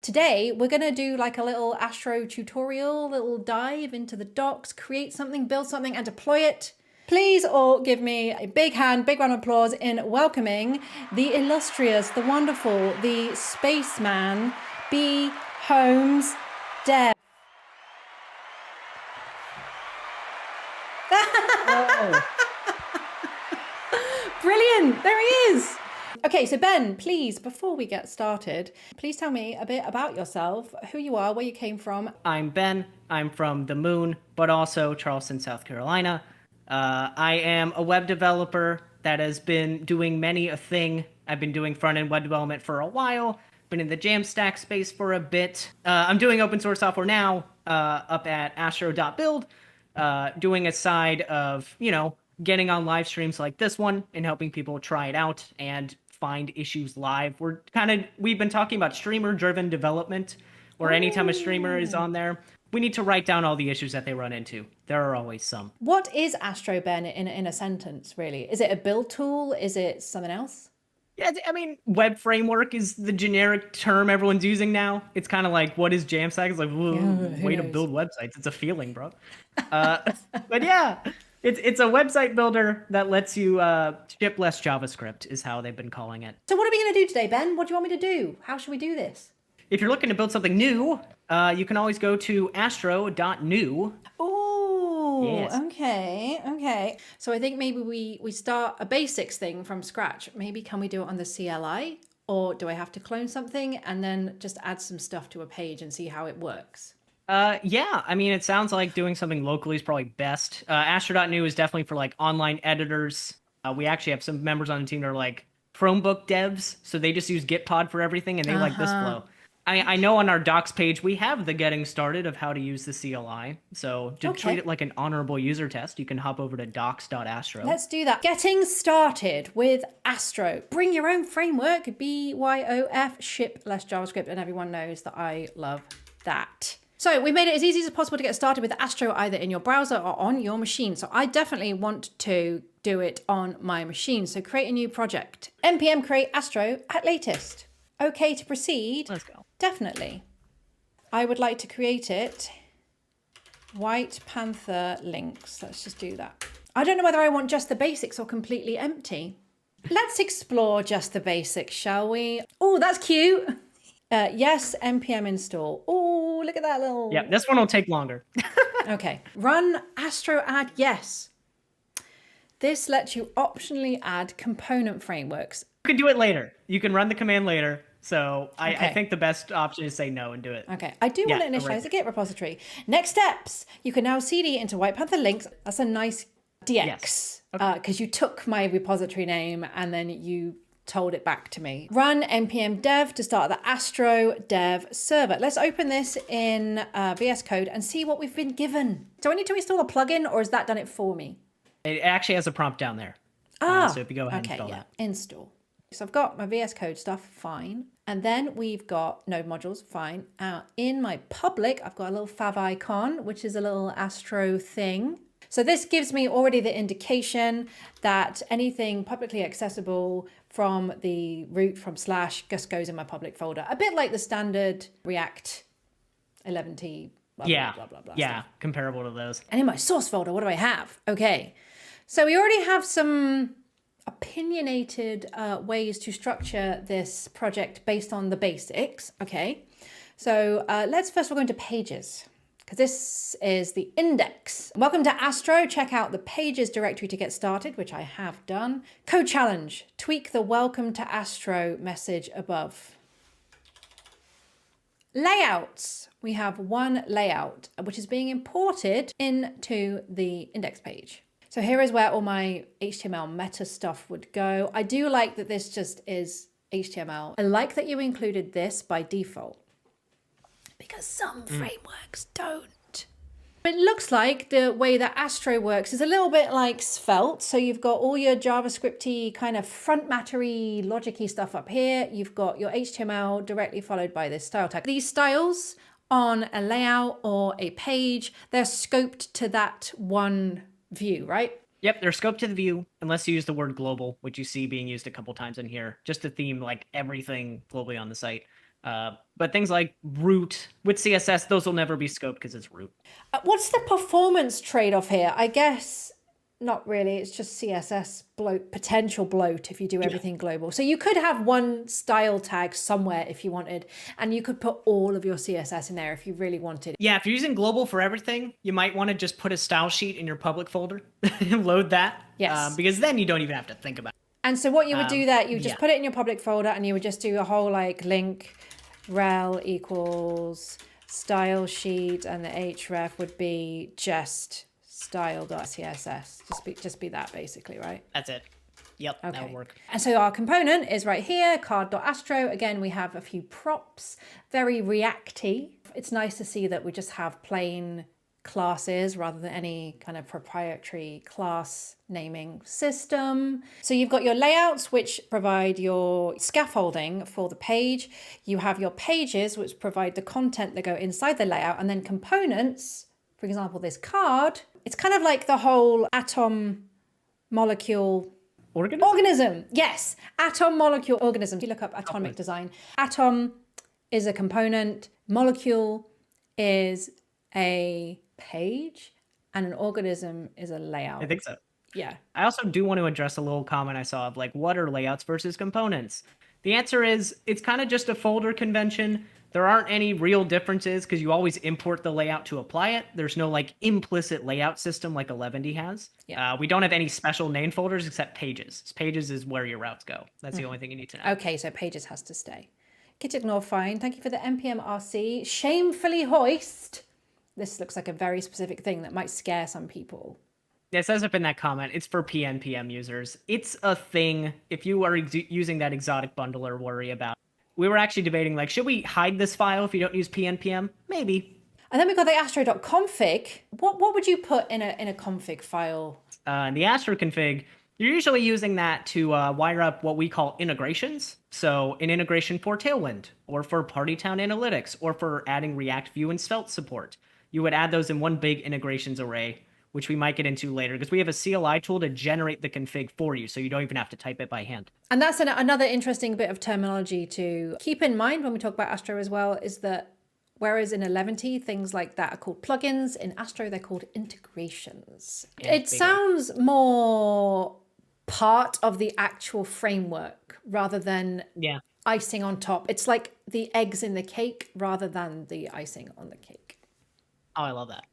Today, we're going to do like a little Astro tutorial, little dive into the docs, create something, build something, and deploy it. Please all give me a big hand, big round of applause in welcoming the illustrious, the wonderful, the spaceman, Ben Holmes Dev. Oh. Brilliant, there he is. Okay, so Ben, please, before we get started, please tell me a bit about yourself, who you are, where you came from. I'm Ben. I'm from the moon, but also Charleston, South Carolina. I am a web developer that has been doing many a thing. I've been doing front-end web development for a while, been in the Jamstack space for a bit. I'm doing open source software now up at astro.build, doing a side of, getting on live streams like this one and helping people try it out and find issues live. We've been talking about streamer-driven development, where anytime a streamer is on there, we need to write down all the issues that they run into. There are always some. What is Astro, Ben, in a sentence, really? Is it a build tool? Is it something else? Yeah, I mean, web framework is the generic term everyone's using now. It's kind of like, what is Jamstack? It's like, way to build websites. It's a feeling, bro. But yeah, it's a website builder that lets you ship less JavaScript is how they've been calling it. So what are we going to do today, Ben? What do you want me to do? How should we do this? If you're looking to build something new, you can always go to astro.new. Oh, yes. Okay. So I think maybe we start a basics thing from scratch. Maybe can we do it on the CLI? Or do I have to clone something and then just add some stuff to a page and see how it works? Yeah, I mean, it sounds like doing something locally is probably best. Astro.new is definitely for like online editors. We actually have some members on the team that are like Chromebook devs, so they just use Gitpod for everything, and they like this flow. I know on our docs page, we have the getting started of how to use the CLI. So to treat it like an honorable user test, you can hop over to docs.astro. Let's do that. Getting started with Astro. Bring your own framework, BYOF, ship less JavaScript, and everyone knows that I love that. So we made it as easy as possible to get started with Astro, either in your browser or on your machine. So I definitely want to do it on my machine. So create a new project. npm create Astro at latest. Okay to proceed. Let's go. Definitely. I would like to create it. White Panther links. Let's just do that. I don't know whether I want just the basics or completely empty. Let's explore just the basics, shall we? Oh, that's cute. Yes, npm install. Oh, look at that little... Yeah, this one will take longer. Okay. Run astro add yes. This lets you optionally add component frameworks. You can do it later. You can run the command later. So I think the best option is say no and do it. Okay, I do want to initialize a Git repository. Next steps, you can now CD into White Panther links. That's a nice DX, because you took my repository name and then you told it back to me. Run npm dev to start the Astro dev server. Let's open this in VS Code and see what we've been given. Do I need to install a plugin, or has that done it for me? It actually has a prompt down there. So if you go ahead and install that. Install. So I've got my VS Code stuff, fine. And then we've got node modules, fine. In my public, I've got a little fav icon, which is a little Astro thing. So this gives me already the indication that anything publicly accessible from the root from / just goes in my public folder. A bit like the standard React 11t, blah, blah, blah, yeah, stuff. Comparable to those. And in my source folder, what do I have? Okay, so we already have some opinionated ways to structure this project based on the basics. Okay, so let's first of all go into pages, because this is the index. Welcome to Astro. Check out the pages directory to get started, which I have done. Code challenge, tweak the welcome to Astro message above. Layouts. We have one layout, which is being imported into the index page. So here is where all my HTML meta stuff would go. I do like that this just is HTML. I like that you included this by default, because some frameworks don't. It looks like the way that Astro works is a little bit like Svelte. So you've got all your JavaScripty kind of front mattery, logic-y stuff up here. You've got your HTML directly followed by this style tag. These styles on a layout or a page, they're scoped to that one view, right? Yep, they're scoped to the view, unless you use the word global, which you see being used a couple times in here, just to theme like everything globally on the site. But things like root with CSS, those will never be scoped because it's root. What's the performance trade-off here? I guess not really. It's just CSS bloat, potential bloat if you do everything global. So you could have one style tag somewhere if you wanted, and you could put all of your CSS in there if you really wanted. Yeah, if you're using global for everything, you might want to just put a style sheet in your public folder and load that. Yes. Because then you don't even have to think about it. And so what you would do that, you would just put it in your public folder, and you would just do a whole like link rel equals style sheet, and the href would be just style.css. Just be that basically, right? That's it. Yep, okay. That would work. And so our component is right here, card.astro. Again, we have a few props, very React-y. It's nice to see that we just have plain classes rather than any kind of proprietary class naming system. So you've got your layouts, which provide your scaffolding for the page. You have your pages, which provide the content that go inside the layout, and then components, for example, this card. It's kind of like the whole atom molecule organism. Yes, atom molecule organism. If you look up atomic design, atom is a component, molecule is a page, and an organism is a layout. I think so. Yeah. I also do want to address a little comment I saw of like, what are layouts versus components? The answer is it's kind of just a folder convention. There aren't any real differences because you always import the layout to apply it. There's no like implicit layout system like Eleventy has. Yeah. We don't have any special name folders except pages. Pages is where your routes go. That's the only thing you need to know. Okay, so pages has to stay. Git ignore fine. Thank you for the npm rc. Shamefully hoist. This looks like a very specific thing that might scare some people. It says up in that comment, it's for PNPM users. It's a thing. If you are using that exotic bundler, worry about it. We were actually debating, like, should we hide this file if you don't use PNPM? Maybe. And then we've got the astro.config. What would you put in a config file? In the astro config, you're usually using that to wire up what we call integrations. So an integration for Tailwind, or for Partytown Analytics, or for adding React Vue and Svelte support. You would add those in one big integrations array, which we might get into later, because we have a CLI tool to generate the config for you, so you don't even have to type it by hand. And that's another interesting bit of terminology to keep in mind when we talk about Astro as well, is that whereas in Eleventy, things like that are called plugins, in Astro, they're called integrations. Yeah, it sounds more part of the actual framework rather than icing on top. It's like the eggs in the cake rather than the icing on the cake. Oh, I love that.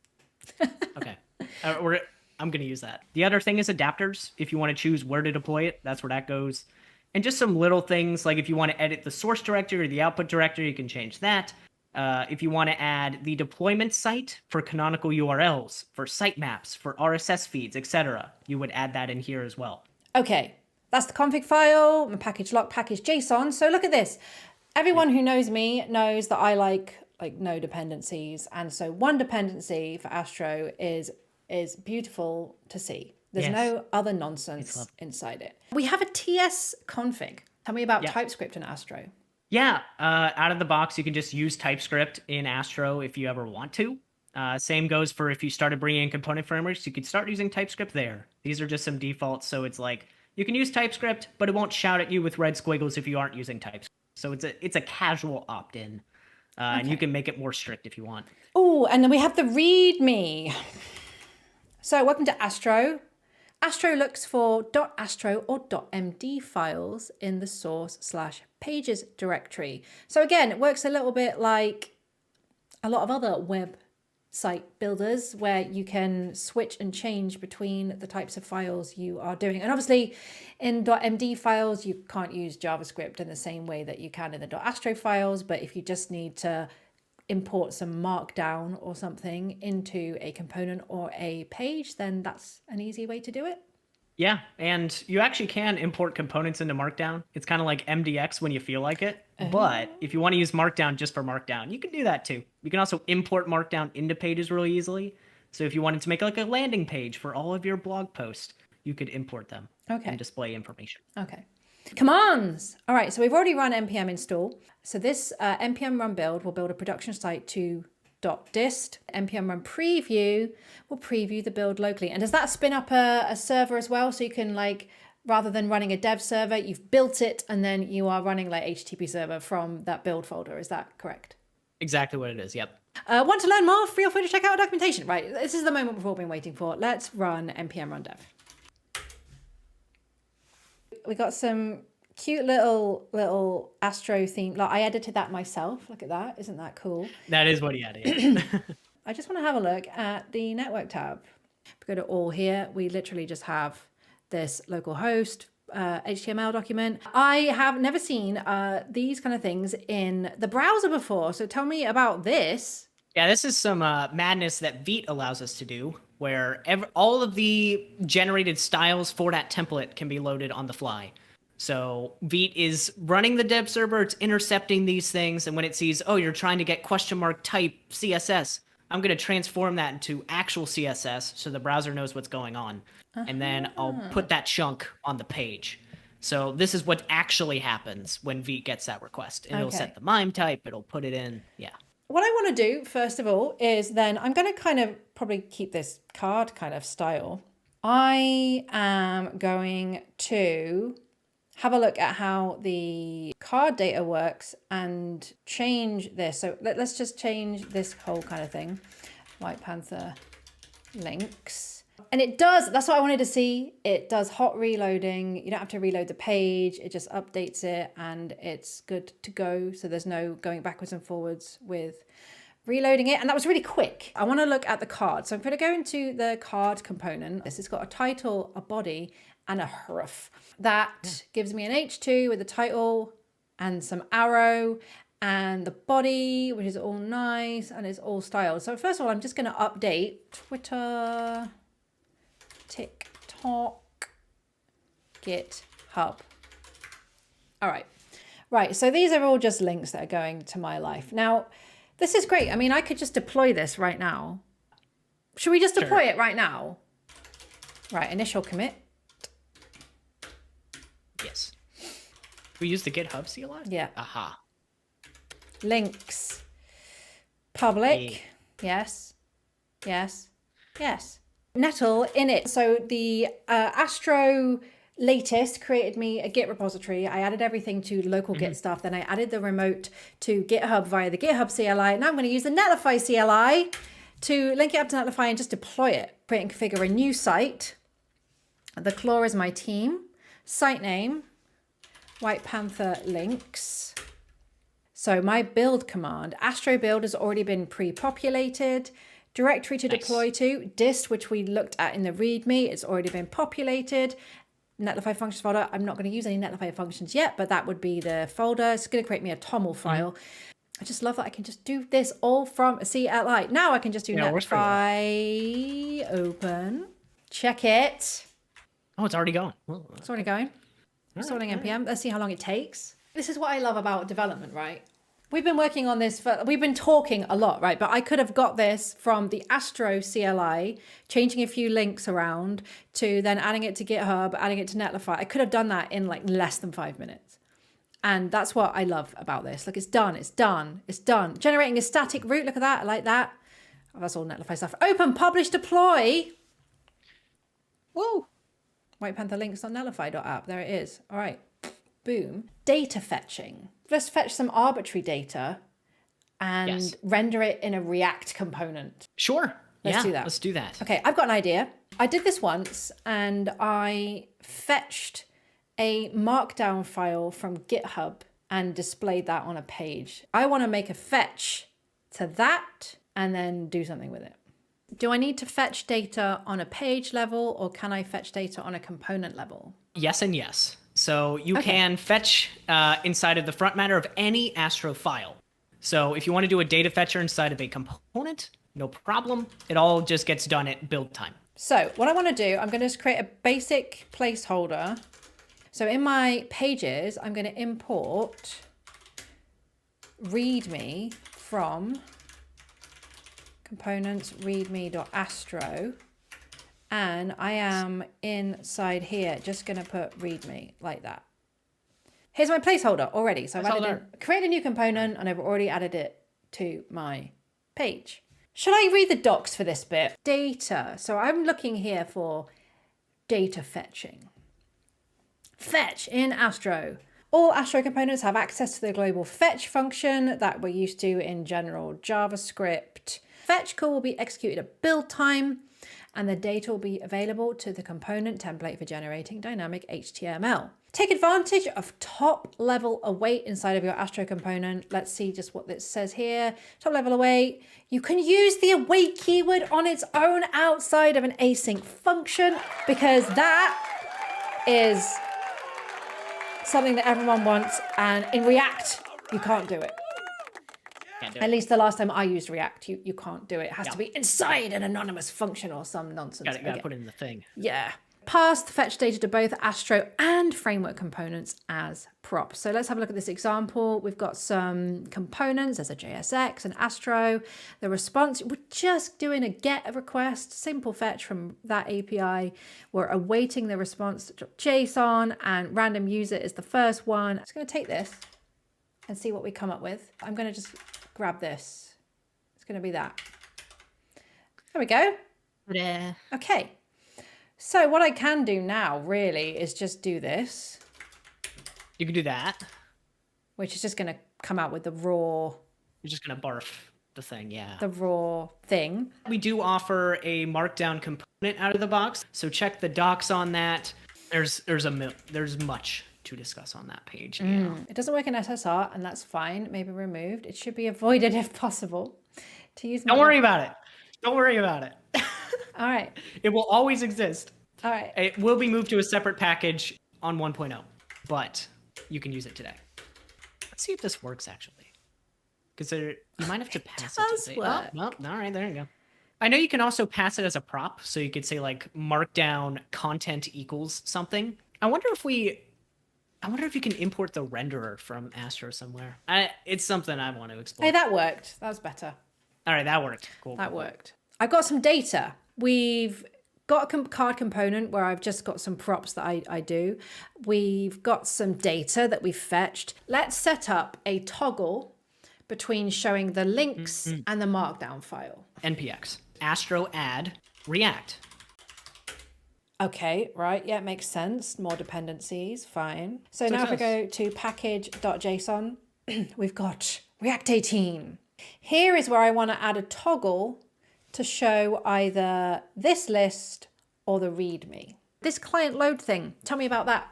Okay. I'm going to use that. The other thing is adapters. If you want to choose where to deploy it, that's where that goes. And just some little things, like if you want to edit the source directory or the output directory, you can change that. If you want to add the deployment site for canonical URLs, for sitemaps, for RSS feeds, etc., you would add that in here as well. Okay, that's the config file, and package lock, package JSON. So look at this. Everyone who knows me knows that I like no dependencies, and so one dependency for Astro is beautiful to see. There's no other nonsense inside it. We have a TS config. Tell me about TypeScript in Astro. Yeah, out of the box, you can just use TypeScript in Astro if you ever want to. Same goes for if you started bringing in component frameworks, you could start using TypeScript there. These are just some defaults, so it's like you can use TypeScript, but it won't shout at you with red squiggles if you aren't using TypeScript. So it's a casual opt-in. And you can make it more strict if you want. Oh, and then we have the README. So welcome to Astro. Astro looks for .astro or .md files in the source/pages directory. So again, it works a little bit like a lot of other website builders where you can switch and change between the types of files you are doing. And obviously in .md files, you can't use JavaScript in the same way that you can in the .astro files. But if you just need to import some markdown or something into a component or a page, then that's an easy way to do it. Yeah, and you actually can import components into Markdown. It's kind of like MDX when you feel like it. But if you want to use Markdown just for Markdown, you can do that too. You can also import Markdown into pages really easily. So if you wanted to make like a landing page for all of your blog posts, you could import them and display information. Okay. Commands. All right, so we've already run npm install. So this npm run build will build a production site to .dist. npm run preview will preview the build locally. And does that spin up a server as well? So you can like rather than running a dev server, you've built it and then you are running like HTTP server from that build folder. Is that correct? Exactly what it is. Yep. Want to learn more? Feel free to check out our documentation. Right, this is the moment we've all been waiting for. Let's run npm run dev. We got some cute little Astro theme. Like, I edited that myself. Look at that. Isn't that cool? That is what he added. I just want to have a look at the network tab. If we go to all here, we literally just have this local host HTML document. I have never seen these kind of things in the browser before. So tell me about this. Yeah, this is some madness that Vite allows us to do, where all of the generated styles for that template can be loaded on the fly. So Vite is running the dev server, it's intercepting these things, and when it sees, oh, you're trying to get question mark type CSS, I'm going to transform that into actual CSS so the browser knows what's going on. And then I'll put that chunk on the page. So this is what actually happens when Vite gets that request. And it'll set the MIME type, it'll put it in, yeah. What I want to do, first of all, is then I'm going to kind of probably keep this card kind of style. I am going to have a look at how the card data works and change this. So let's just change this whole kind of thing. White Panther links. And it does, that's what I wanted to see. It does hot reloading. You don't have to reload the page. It just updates it and it's good to go. So there's no going backwards and forwards with reloading it. And that was really quick. I want to look at the card. So I'm going to go into the card component. This has got a title, a body, and a href. That gives me an H2 with the title and some arrow and the body, which is all nice and it's all styled. So first of all, I'm just going to update Twitter, TikTok, GitHub. All right. Right. So these are all just links that are going to my life. Now, this is great. I mean, I could just deploy this right now. Should we just deploy it right now? Right. Initial commit. Yes. We use the GitHub CLI? Yeah. Aha. Links. Public. Yes. Yes. Yes. Nettle init. So the Astro latest created me a Git repository. I added everything to local Git stuff. Then I added the remote to GitHub via the GitHub CLI. Now I'm going to use the Netlify CLI to link it up to Netlify and just deploy it. Create and configure a new site. The claw is my team. Site name, White Panther links. So my build command, Astro build has already been pre-populated. Directory to deploy to, dist, which we looked at in the README, it's already been populated. Netlify functions folder, I'm not going to use any Netlify functions yet, but that would be the folder. It's going to create me a TOML file. I just love that I can just do this all from a CLI. Now I can just do Netlify open, check it. Oh, it's already going. It's already going. Installing npm. Let's see how long it takes. This is what I love about development, right? We've been working on this we've been talking a lot, right? But I could have got this from the Astro CLI, changing a few links around to then adding it to GitHub, adding it to Netlify. I could have done that in like less than 5 minutes. And that's what I love about this. Look, it's done, it's done, it's done. Generating a static route, look at that, I like that. Oh, that's all Netlify stuff. Open, publish, deploy. Whoa. White Panther links.netlify.app. There it is. All right. Boom. Data fetching. Let's fetch some arbitrary data and render it in a React component. Sure. Let's do that. Let's do that. Okay, I've got an idea. I did this once and I fetched a markdown file from GitHub and displayed that on a page. I want to make a fetch to that and then do something with it. Do I need to fetch data on a page level or can I fetch data on a component level? Yes and yes. So you can fetch inside of the front matter of any Astro file. So if you want to do a data fetcher inside of a component, no problem. It all just gets done at build time. So what I want to do, I'm going to just create a basic placeholder. So in my pages, I'm going to import readme from components readme.astro. And I am inside here, just going to put readme like that. Here's my placeholder already. So I've created a new component and I've already added it to my page. Should I read the docs for this bit? Data. So I'm looking here for data fetching. Fetch in Astro. All Astro components have access to the global fetch function that we're used to in general JavaScript. Fetch call will be executed at build time, and the data will be available to the component template for generating dynamic HTML. Take advantage of top level await inside of your Astro component. Let's see just what this says here. Top level await. You can use the await keyword on its own outside of an async function, because that is something that everyone wants, and in React you can't do it. At least the last time I used React, you can't do it. It has to be inside an anonymous function or some nonsense. Gotta put it in the thing. Yeah. Pass the fetch data to both Astro and framework components as props. So let's have a look at this example. We've got some components. There's a JSX and Astro. The response, we're just doing a get request, simple fetch from that API. We're awaiting the response to JSON, and random user is the first one. I'm just going to take this and see what we come up with. I'm going to just grab this. It's going to be that. There we go. Yeah. Okay. So what I can do now really is just do this. You can do that. Which is just going to come out with the raw. You're just going to barf the thing, yeah. The raw thing. We do offer a markdown component out of the box, so check the docs on that. There's much to discuss on that page. Yeah. It doesn't work in SSR, and that's fine. Maybe removed. It should be avoided if possible. To use. Don't worry about it. Don't worry about it. All right. It will always exist. All right. It will be moved to a separate package on 1.0, but you can use it today. Let's see if this works, actually. Because you might have to pass it to say, work. Oh, well, all right, there you go. I know you can also pass it as a prop, so you could say like markdown content equals something. I wonder if you can import the renderer from Astro somewhere. It's something I want to explore. Hey, that worked. That was better. All right, that worked. Cool. That worked. I've got some data. We've got a card component where I've just got some props that I do. We've got some data that we've fetched. Let's set up a toggle between showing the links and the markdown file. NPX. Astro add React. Okay, right. Yeah, it makes sense. More dependencies. Fine. So now if we go to package.json, we've got React 18. Here is where I want to add a toggle to show either this list or the README. This client load thing, tell me about that.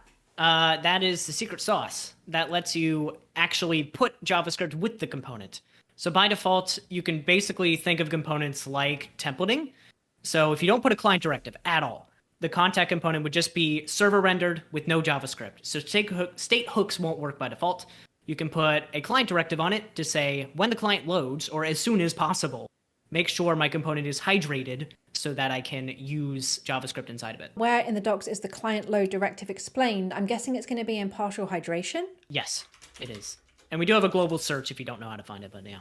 That is the secret sauce that lets you actually put JavaScript with the component. So by default, you can basically think of components like templating. So if you don't put a client directive at all, the contact component would just be server rendered with no JavaScript. So state hooks won't work by default. You can put a client directive on it to say when the client loads, or as soon as possible, make sure my component is hydrated so that I can use JavaScript inside of it. Where in the docs is the client load directive explained? I'm guessing it's going to be in partial hydration. Yes, it is. And we do have a global search if you don't know how to find it, but yeah.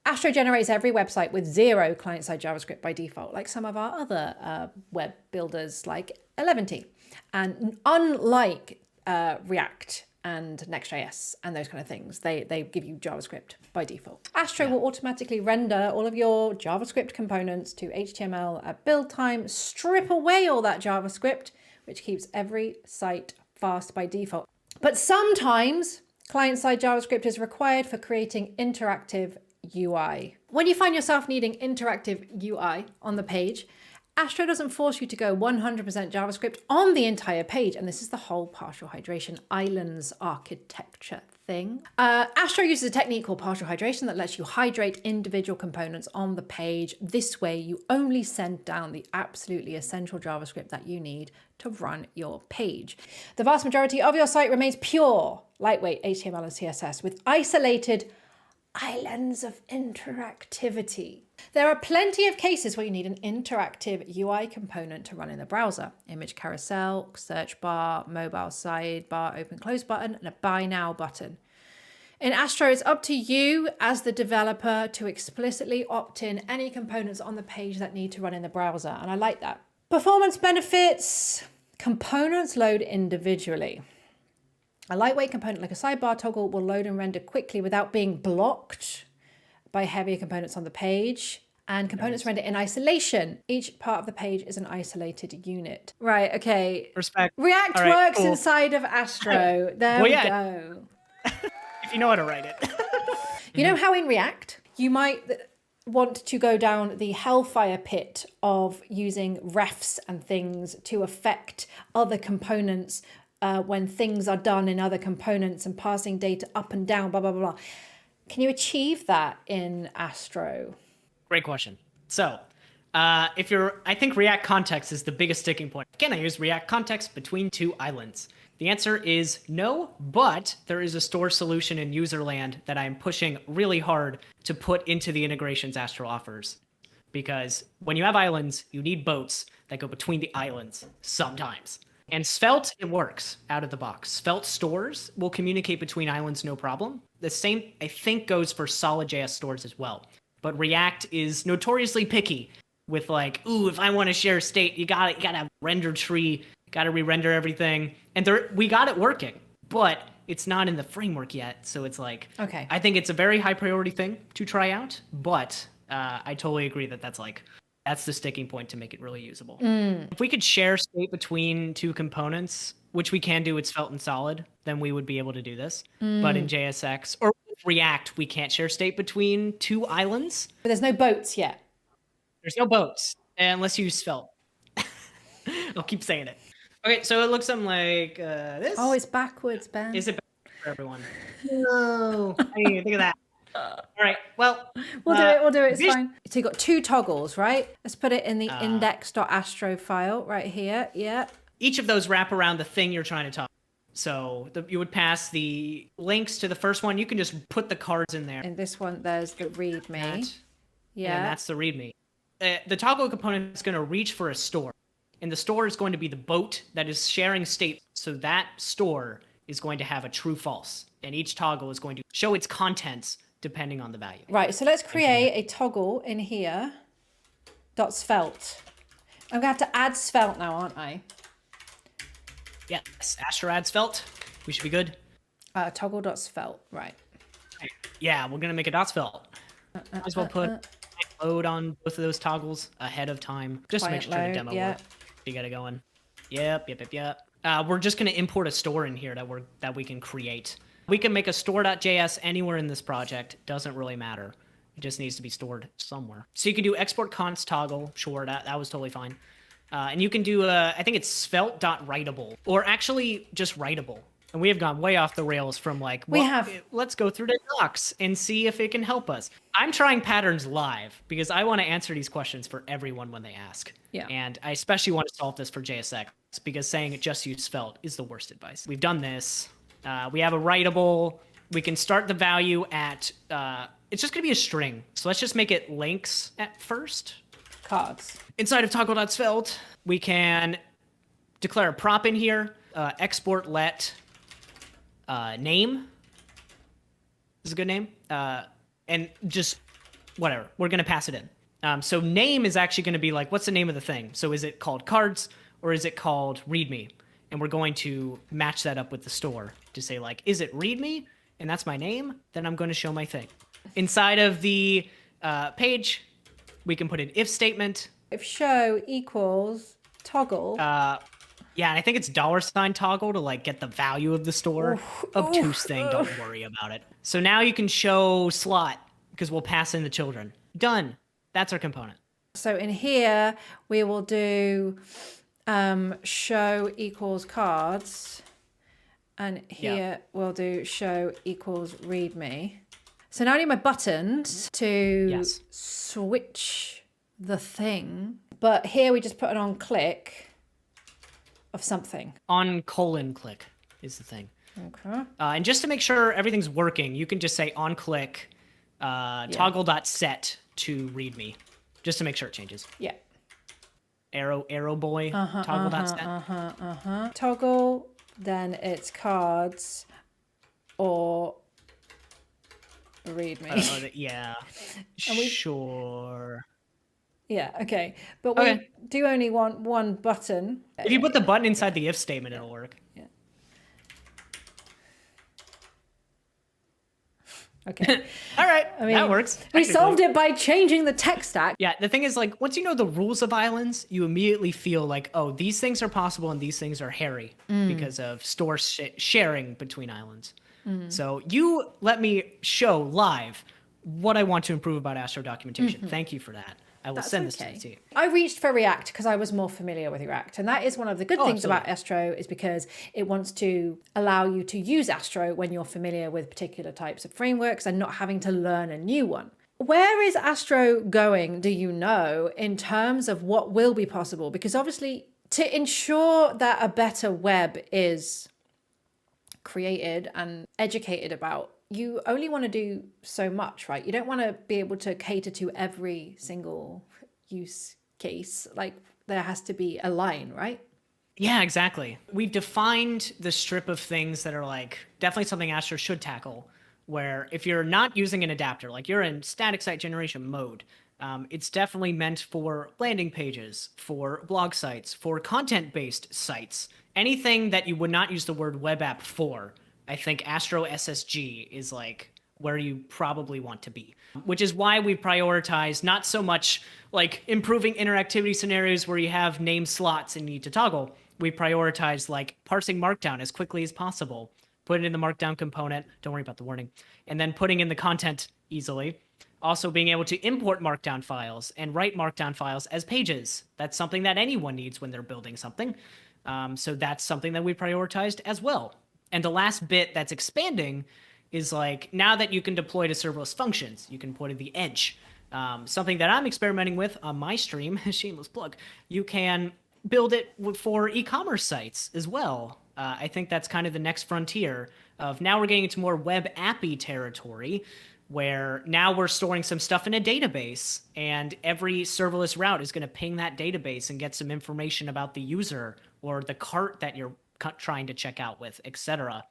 Astro generates every website with 0 client-side JavaScript by default, like some of our other web builders like Eleventy. And unlike React and Next.js and those kind of things, they give you JavaScript by default. Astro will automatically render all of your JavaScript components to HTML at build time, strip away all that JavaScript, which keeps every site fast by default. But sometimes client-side JavaScript is required for creating interactive UI. When you find yourself needing interactive UI on the page, Astro doesn't force you to go 100% JavaScript on the entire page, and this is the whole partial hydration islands architecture thing. Astro uses a technique called partial hydration that lets you hydrate individual components on the page. This way, you only send down the absolutely essential JavaScript that you need to run your page. The vast majority of your site remains pure, lightweight HTML and CSS with isolated islands of interactivity. There are plenty of cases where you need an interactive UI component to run in the browser. Image carousel, search bar, mobile sidebar, open close button, and a buy now button. In Astro, it's up to you as the developer to explicitly opt in any components on the page that need to run in the browser, and I like that. Performance benefits. Components load individually. A lightweight component like a sidebar toggle will load and render quickly without being blocked by heavier components on the page. And components render in isolation. Each part of the page is an isolated unit. Right, okay. Respect. React All right, works cool. inside of Astro. There we go. If you know how to write it. You know how in React, you might want to go down the hellfire pit of using refs and things to affect other components when things are done in other components and passing data up and down, blah, blah, blah, blah. Can you achieve that in Astro? Great question. So, I think React context is the biggest sticking point. Can I use React context between two islands? The answer is no, but there is a store solution in userland that I'm pushing really hard to put into the integrations Astro offers. Because when you have islands, you need boats that go between the islands sometimes. And Svelte, it works out of the box. Svelte stores will communicate between islands no problem. The same, I think, goes for solid.js stores as well. But React is notoriously picky with like, ooh, if I want to share state, you gotta have a render tree, gotta re-render everything. And we got it working, but it's not in the framework yet. So it's like, okay. I think it's a very high priority thing to try out, but I totally agree that that's the sticking point to make it really usable. If we could share state between two components, which we can do with Svelte and Solid, then we would be able to do this. But in JSX or React, we can't share state between two islands. But there's no boats yet. There's no boats unless you use Svelte. I'll keep saying it. Okay, so it looks something like this. Oh, it's backwards, Ben. Is it backwards for everyone? No. I didn't even think of that. All right, well. We'll do it. It's fine. So you've got two toggles, right? Let's put it in the index.astro file right here. Yeah. Each of those wrap around the thing you're trying to talk. So you would pass the links to the first one. You can just put the cards in there. In this one, there's the README. Yeah. And that's the README. The toggle component is going to reach for a store. And the store is going to be the boat that is sharing state. So that store is going to have a true false. And each toggle is going to show its contents depending on the value. Right, so let's create a toggle in here. .svelte. I'm going to have to add svelte now, aren't I? Yes, Astro add Svelte. We should be good. Toggle.svelte, right. Yeah, we're going to make a .svelte. Might as well put load on both of those toggles ahead of time. Just to make sure the demo works. You got it going. Yep. We're just going to import a store in here that we can create. We can make a store.js anywhere in this project. Doesn't really matter. It just needs to be stored somewhere. So you can do export const toggle. Sure, that was totally fine. And you can do, I think it's svelte.writable, or actually just writable. And we have gone way off the rails from like, let's go through the docs and see if it can help us. I'm trying patterns live because I want to answer these questions for everyone when they ask. Yeah. And I especially want to solve this for JSX because saying just use Svelte is the worst advice. We've done this. We have a writable. We can start the value at, it's just going to be a string. So let's just make it links at first. Cards. Inside of toggle.svelte, we can declare a prop in here, export let name. This is a good name. And just whatever. We're going to pass it in. So name is actually going to be like, what's the name of the thing? So is it called cards or is it called readme? And we're going to match that up with the store to say like, is it readme? And that's my name. Then I'm going to show my thing. Inside of the page, we can put an if statement. If show equals toggle. Yeah, and I think it's $ toggle to like get the value of the store. Obtuse thing, don't worry about it. So now you can show slot because we'll pass in the children. Done. That's our component. So in here, we will do show equals cards. And here we'll do show equals readme. So now I need my buttons to switch the thing. But here we just put an on click of something. On : click is the thing. Okay. And just to make sure everything's working, you can just say on click toggle.set to readme, just to make sure it changes. Yeah. Arrow boy, toggle.set. Toggle, then it's cards or readme. Yeah. Sure. Yeah, okay. But we do only want one button. If you put the button inside the if statement, it'll work. Yeah. Okay. All right, I mean, that works. We solved it by changing the tech stack. Yeah, the thing is, like, once you know the rules of islands, you immediately feel like, oh, these things are possible and these things are hairy because of store sharing between islands. So you let me show live what I want to improve about Astro documentation. Thank you for that. I will send this to the team. I reached for React because I was more familiar with React. And that is one of the good things about Astro, is because it wants to allow you to use Astro when you're familiar with particular types of frameworks and not having to learn a new one. Where is Astro going, do you know, in terms of what will be possible? Because obviously, to ensure that a better web is created and educated about, you only want to do so much, right? You don't want to be able to cater to every single use case. Like, there has to be a line, right? Yeah, exactly. We've defined the strip of things that are like definitely something Astro should tackle, where if you're not using an adapter, like you're in static site generation mode, it's definitely meant for landing pages, for blog sites, for content-based sites, anything that you would not use the word web app for. I think Astro SSG is like where you probably want to be, which is why we prioritize not so much like improving interactivity scenarios where you have name slots and you need to toggle. We prioritize like parsing Markdown as quickly as possible, put it in the Markdown component, don't worry about the warning, and then putting in the content easily. Also being able to import Markdown files and write Markdown files as pages. That's something that anyone needs when they're building something. So that's something that we prioritized as well. And the last bit that's expanding is like, now that you can deploy to serverless functions, you can deploy to the edge. Something that I'm experimenting with on my stream, shameless plug, you can build it for e-commerce sites as well. I think that's kind of the next frontier of now we're getting into more web appy territory, where now we're storing some stuff in a database and every serverless route is going to ping that database and get some information about the user or the cart that you're trying to check out with, etc.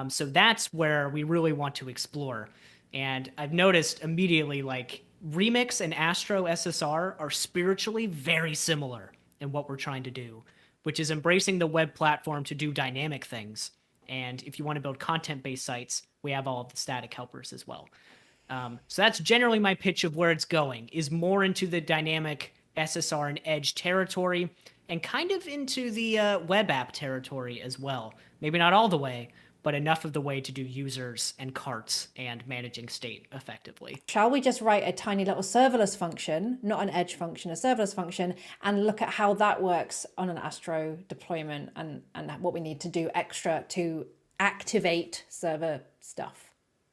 So that's where we really want to explore. And I've noticed immediately, like, Remix and Astro SSR are spiritually very similar in what we're trying to do, which is embracing the web platform to do dynamic things. And if you want to build content-based sites, we have all of the static helpers as well. So that's generally my pitch of where it's going, is more into the dynamic SSR and edge territory, and kind of into the web app territory as well. Maybe not all the way, but enough of the way to do users and carts and managing state effectively. Shall we just write a tiny little serverless function, not an edge function, a serverless function, and look at how that works on an Astro deployment and what we need to do extra to activate server stuff?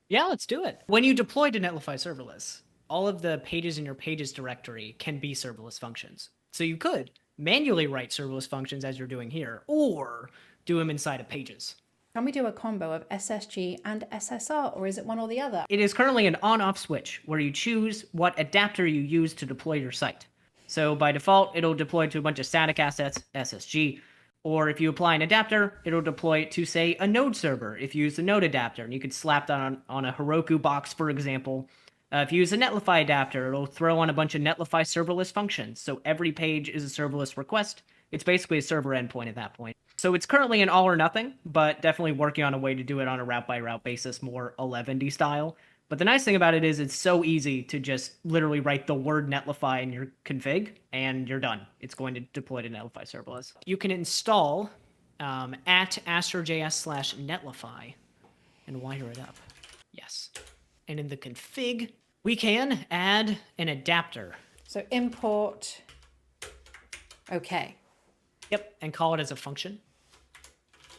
Yeah, let's do it. When you deploy to Netlify serverless, all of the pages in your pages directory can be serverless functions. So you could manually write serverless functions as you're doing here, or do them inside of pages. Can we do a combo of SSG and SSR, or is it one or the other? It is currently an on-off switch where you choose what adapter you use to deploy your site. So by default, it'll deploy to a bunch of static assets, SSG, or if you apply an adapter, it'll deploy it to, say, a node server if you use the node adapter, and you could slap that on a Heroku box, for example. If you use a Netlify adapter, it'll throw on a bunch of Netlify serverless functions. So every page is a serverless request. It's basically a server endpoint at that point. So it's currently an all or nothing, but definitely working on a way to do it on a route by route basis, more 11D style. But the nice thing about it is it's so easy to just literally write the word Netlify in your config and you're done. It's going to deploy to Netlify serverless. You can install at astrojs/Netlify and wire it up. Yes. And in the config, we can add an adapter. So import, okay. Yep, and call it as a function.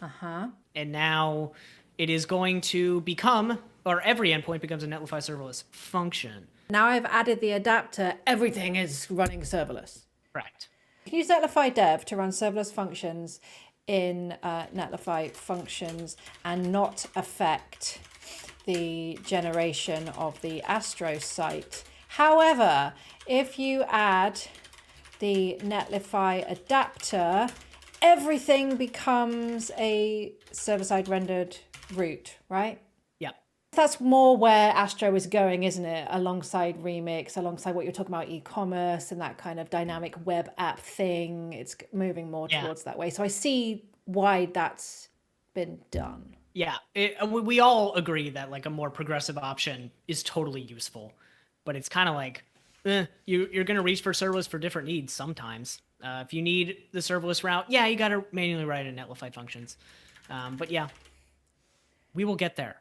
Uh-huh. And now it is going to become, or every endpoint becomes a Netlify serverless function. Now I've added the adapter, everything is running serverless. Correct. You can use Netlify dev to run serverless functions in Netlify functions and not affect the generation of the Astro site. However, if you add the Netlify adapter, everything becomes a server-side rendered route, right? Yeah. That's more where Astro is going, isn't it? Alongside Remix, alongside what you're talking about, e-commerce and that kind of dynamic web app thing. It's moving more towards that way. So I see why that's been done. Yeah, we all agree that like a more progressive option is totally useful, but it's kind of like you're going to reach for serverless for different needs sometimes. If you need the serverless route, yeah, you got to manually write in Netlify functions. But yeah, we will get there.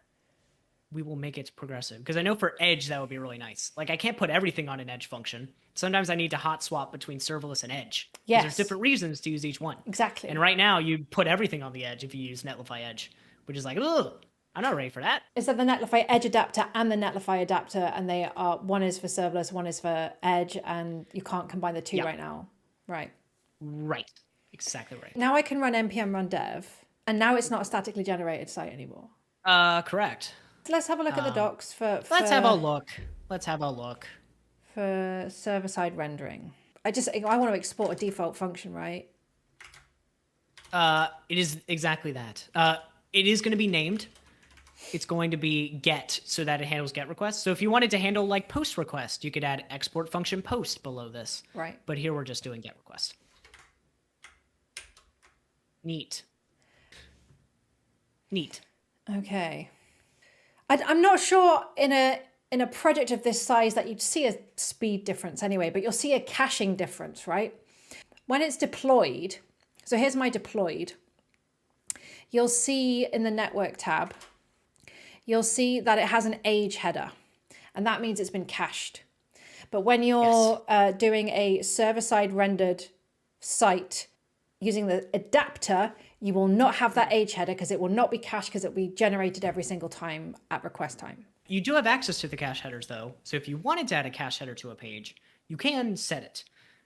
We will make it progressive, because I know for Edge that would be really nice. Like I can't put everything on an Edge function. Sometimes I need to hot swap between serverless and Edge. Yes. There's different reasons to use each one. Exactly. And right now you put everything on the Edge if you use Netlify Edge, which is like, ugh, I'm not ready for that. Is that the Netlify Edge adapter and the Netlify adapter, and they are, one is for serverless, one is for Edge, and you can't combine the two right now. Right. Right. Exactly right. Now I can run npm run dev, and now it's not a statically generated site anymore. Correct. So let's have a look at the docs for let's have a look. Let's have a look. For server-side rendering. I want to export a default function, right? It is exactly that. It is going to be named. It's going to be get, so that it handles get requests. So if you wanted to handle like post request, you could add export function post below this. Right. But here we're just doing get request. Neat. Neat. Okay. I'm not sure in a project of this size that you'd see a speed difference anyway, but you'll see a caching difference, right? When it's deployed, so here's my deployed, you'll see in the network tab, you'll see that it has an age header, and that means it's been cached. But when you're doing a server-side rendered site using the adapter, you will not have that age header because it will not be cached, because it will be generated every single time at request time. You do have access to the cache headers though. So if you wanted to add a cache header to a page, you can set it.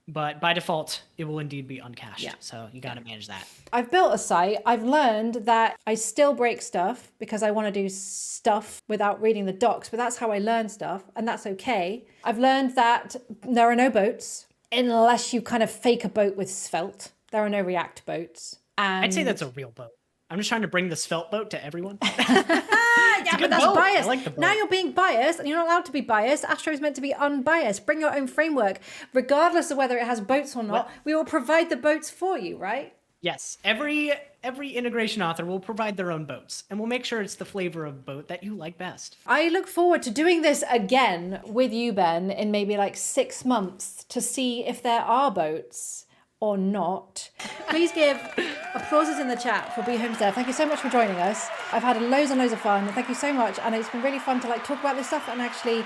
But by default, it will indeed be uncached. Yeah. So you got to manage that. I've built a site. I've learned that I still break stuff because I want to do stuff without reading the docs, but that's how I learn stuff, and that's okay. I've learned that there are no boats unless you kind of fake a boat with Svelte. There are no React boats. And I'd say that's a real boat. I'm just trying to bring the Svelte boat to everyone. Yeah, but that's biased. I like the boat. Now you're being biased, and you're not allowed to be biased. Astro is meant to be unbiased. Bring your own framework. Regardless of whether it has boats or not, we will provide the boats for you, right? Yes. Every integration author will provide their own boats, and we'll make sure it's the flavor of boat that you like best. I look forward to doing this again with you, Ben, in maybe like 6 months to see if there are boats or not. Please give applauses in the chat for bholmesdev. Thank you so much for joining us. I've had loads and loads of fun. Thank you so much. And it's been really fun to like talk about this stuff and actually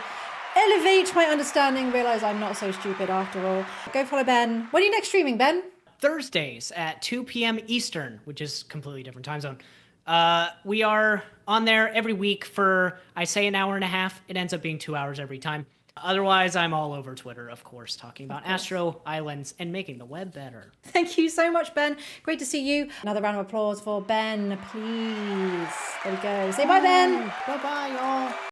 elevate my understanding, realize I'm not so stupid after all. Go follow Ben. When are you next streaming, Ben? Thursdays at 2 p.m. Eastern, which is completely different time zone. We are on there every week for, I say, an hour and a half. It ends up being 2 hours every time. Otherwise, I'm all over Twitter, of course, talking about Astro, islands, and making the web better. Thank you so much, Ben. Great to see you. Another round of applause for Ben, please. There we go. Say bye, Ben. Bye-bye, y'all.